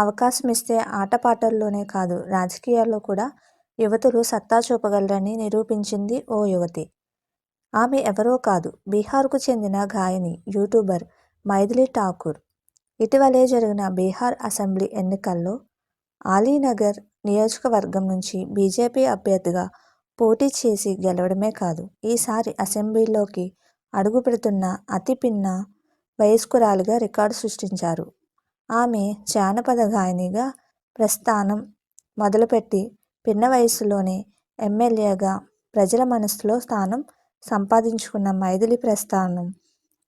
అవకాశం ఇస్తే ఆటపాటల్లోనే కాదు రాజకీయాల్లో కూడా యువతులు సత్తా చూపగలరని నిరూపించింది ఓ యువతి. ఆమె ఎవరో కాదు, బీహార్కు చెందిన గాయని, యూట్యూబర్ మైథిలి ఠాకూర్. ఇటీవలే జరిగిన బీహార్ అసెంబ్లీ ఎన్నికల్లో అలీనగర్ నియోజకవర్గం నుంచి బీజేపీ అభ్యర్థిగా పోటీ చేసి గెలవడమే కాదు, ఈసారి అసెంబ్లీలోకి అడుగుపెడుతున్న అతి పిన్న వయస్కురాలిగా రికార్డు సృష్టించారు. ఆమె జానపద గాయనిగా ప్రస్థానం మొదలుపెట్టి పిన్న వయసులోనే ఎమ్మెల్యేగా ప్రజల మనసులో స్థానం సంపాదించుకున్న మైథిలి ప్రస్థానం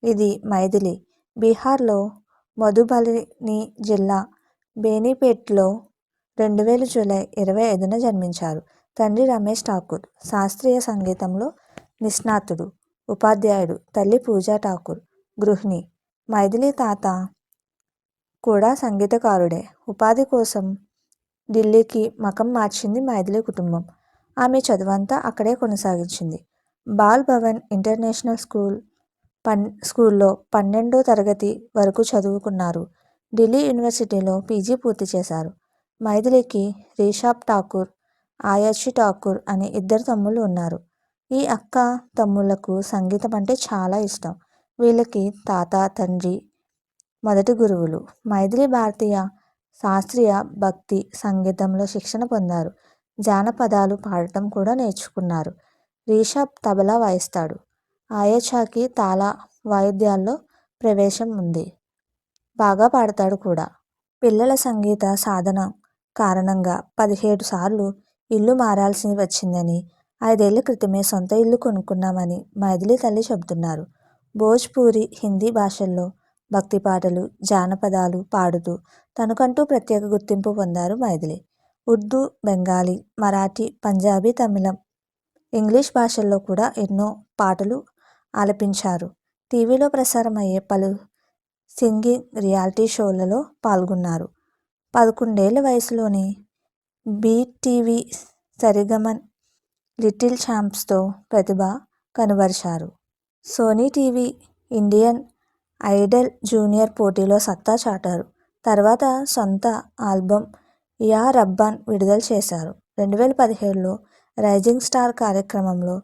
ఇది. మైథిలి బీహార్లో మధుబని జిల్లా బేనీపేట్లో 2000 జూలై 25న జన్మించారు. తండ్రి రమేష్ ఠాకూర్ శాస్త్రీయ సంగీతంలో నిష్ణాతుడు, ఉపాధ్యాయుడు. తల్లి పూజా ఠాకూర్ గృహిణి. మైథిలి తాత కూడా సంగీతకారుడే. ఉపాధి కోసం ఢిల్లీకి మకాం మార్చింది మైథిలి కుటుంబం. ఆమె చదువంతా అక్కడే కొనసాగించింది. బాల్ భవన్ ఇంటర్నేషనల్ స్కూల్లో 12వ తరగతి వరకు చదువుకున్నారు. ఢిల్లీ యూనివర్సిటీలో పీజీ పూర్తి చేశారు. మైథిలికి రిషబ్ ఠాకూర్, ఆయాషి ఠాకూర్ అనే 2 తమ్ముళ్ళు ఉన్నారు. ఈ అక్క తమ్ముళ్లకు సంగీతం అంటే చాలా ఇష్టం. వీళ్ళకి తాత, తండ్రి మొదటి గురువులు. మైథిలి భారతీయ శాస్త్రీయ భక్తి సంగీతంలో శిక్షణ పొందారు. జానపదాలు పాడటం కూడా నేర్చుకున్నారు. రిషబ్ తబలా వాయిస్తాడు. ఆయాషకి తాళ వాయిద్యాల్లో ప్రవేశం ఉంది. బాగా పాడతాడు కూడా. పిల్లల సంగీత సాధన కారణంగా 17 సార్లు ఇల్లు మారాల్సి వచ్చిందని, 5 ఏళ్ల క్రితమే సొంత ఇల్లు కొనుక్కున్నామని మైథిలి తల్లి చెబుతున్నారు. భోజ్పూరి, హిందీ భాషల్లో భక్తి పాటలు, జానపదాలు పాడుతూ తనకంటూ ప్రత్యేక గుర్తింపు పొందారు మైథిలి. ఉర్దూ, బెంగాలీ, మరాఠీ, పంజాబీ, తమిళం, ఇంగ్లీష్ భాషల్లో కూడా ఎన్నో పాటలు ఆలపించారు. టీవీలో ప్రసారమయ్యే పలు సింగింగ్ రియాలిటీ షోలలో పాల్గొన్నారు. 11 ఏళ్ల వయసులోనే బీటీవీ, సరిగమన్, లిటిల్ ఛాంప్స్తో ప్రతిభ కనబరిచారు. Sony TV, Indian Idol junior పోటీలో సత్తా చాటారు. తర్వాత సొంత ఆల్బమ్ యా రబ్బాన్ విడుదల చేశారు. 2017లో రైజింగ్ స్టార్ కార్యక్రమంలో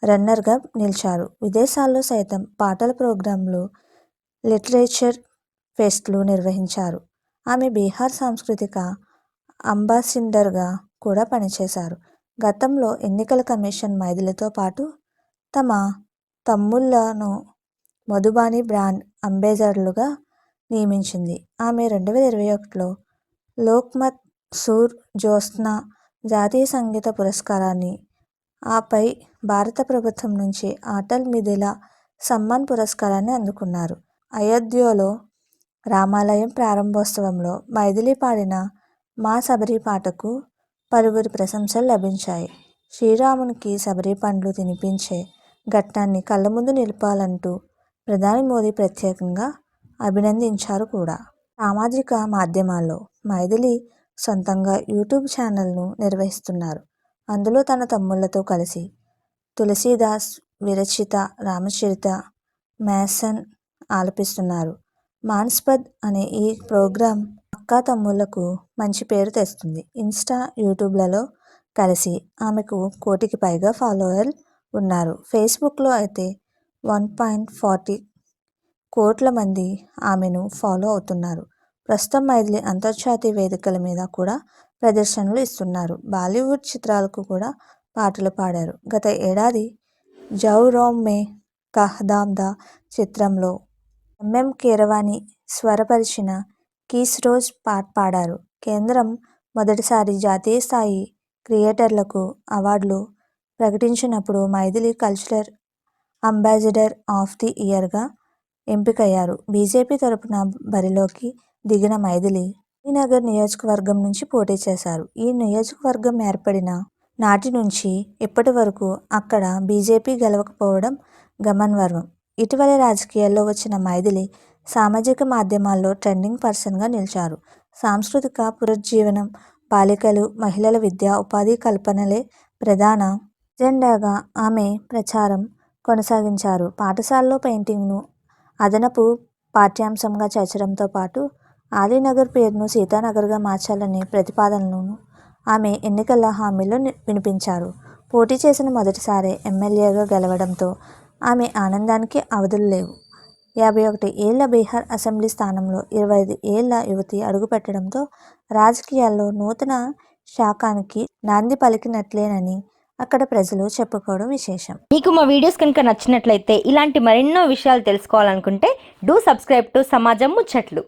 రన్నర్గా నిలిచారు. విదేశాల్లో సైతం పాటల ప్రోగ్రాంలు, లిటరేచర్ ఫెస్ట్లు నిర్వహించారు. ఆమె బీహార్ సాంస్కృతిక అంబాసిడర్గా కూడా పనిచేశారు. గతంలో ఎన్నికల కమిషన్ మైథిలితో పాటు తమ తమ్ముళ్లను మధుబని బ్రాండ్ అంబాసిడర్లుగా నియమించింది. ఆమె 2021లో లోక్మత్ సూర్ జ్యోత్స్నా జాతీయ సంగీత పురస్కారాన్ని, ఆపై భారత ప్రభుత్వం నుంచి అటల్ మిథిలా సమ్మాన్ పురస్కారాన్ని అందుకున్నారు. అయోధ్యలో రామాలయం ప్రారంభోత్సవంలో మైథిలి పాడిన మా శబరి పాటకు పలువురి ప్రశంసలు లభించాయి. శ్రీరామునికి శబరి పండ్లు తినిపించే ఘట్టాన్ని కళ్లముందు నిలపాలంటూ ప్రధాని మోదీ ప్రత్యేకంగా అభినందించారు కూడా. సామాజిక మాధ్యమాల్లో మైథిలి సొంతంగా యూట్యూబ్ ఛానల్ను నిర్వహిస్తున్నారు. అందులో తన తమ్ముళ్లతో కలిసి తులసీదాస్ విరచిత రామచరిత మానస్ ఆలపిస్తున్నారు. మానస్పద్ అనే ఈ ప్రోగ్రాం అక్కా తమ్ముళ్లకు మంచి పేరు తెస్తుంది. ఇన్స్టా, యూట్యూబ్లలో కలిసి ఆమెకు 1 కోటికి పైగా ఫాలోవర్లు ఉన్నారు. ఫేస్బుక్లో అయితే 1.40 కోట్ల మంది ఆమెను ఫాలో అవుతున్నారు. ప్రస్తుతం మైథిలి అంతర్జాతీయ వేదికల మీద కూడా ప్రదర్శనలు ఇస్తున్నారు. బాలీవుడ్ చిత్రాలకు కూడా పాటలు పాడారు. గత ఏడాది జౌ రోమ్ మే కహ్ దా చిత్రంలో ఎంఎం కీరవాణి స్వరపరిచిన కీస్ రోజ్ పాట పాడారు. కేంద్రం మొదటిసారి జాతీయ స్థాయి క్రియేటర్లకు అవార్డులు ప్రకటించినప్పుడు Maithili cultural ambassador of the ఇయర్గా ఎంపికయ్యారు. బీజేపీ తరపున బరిలోకి దిగిన మైథిలి అలీనగర్ నియోజకవర్గం నుంచి పోటీ చేశారు. ఈ నియోజకవర్గం ఏర్పడిన నాటి నుంచి ఇప్పటి వరకు అక్కడ బీజేపీ గెలవకపోవడం గమనార్హం. ఇటీవల రాజకీయాల్లో వచ్చిన మైథిలి సామాజిక మాధ్యమాల్లో ట్రెండింగ్ పర్సన్గా నిలిచారు. సాంస్కృతిక పునరుజ్జీవనం, బాలికలు, మహిళల విద్య, ఉపాధి కల్పనలే ప్రధాన ఎజెండాగా ఆమె ప్రచారం కొనసాగించారు. పాఠశాలలో పెయింటింగ్ను అదనపు పాఠ్యాంశంగా చేర్చడంతో పాటు ఆలీనగర్ పేరును సీతానగర్గా మార్చాలనే ప్రతిపాదనలను ఆమె ఎన్నికల హామీలో వినిపించారు. పోటీ చేసిన మొదటిసారి ఎమ్మెల్యేగా గెలవడంతో ఆమె ఆనందానికి అవధులు లేవు. 51 ఏళ్ల బీహార్ అసెంబ్లీ స్థానంలో 25 ఏళ్ల యువతి అడుగుపెట్టడంతో రాజకీయాల్లో నూతన శాకానికి నాంది పలికినట్లేనని అక్కడ ప్రజలు చెప్పుకోవడం విశేషం. మీకు మా వీడియోస్ కనుక నచ్చినట్లయితే ఇలాంటి మరెన్నో విషయాలు తెలుసుకోవాలనుకుంటే డూ సబ్స్క్రైబ్ టు సమాజం ముచ్చట్లు.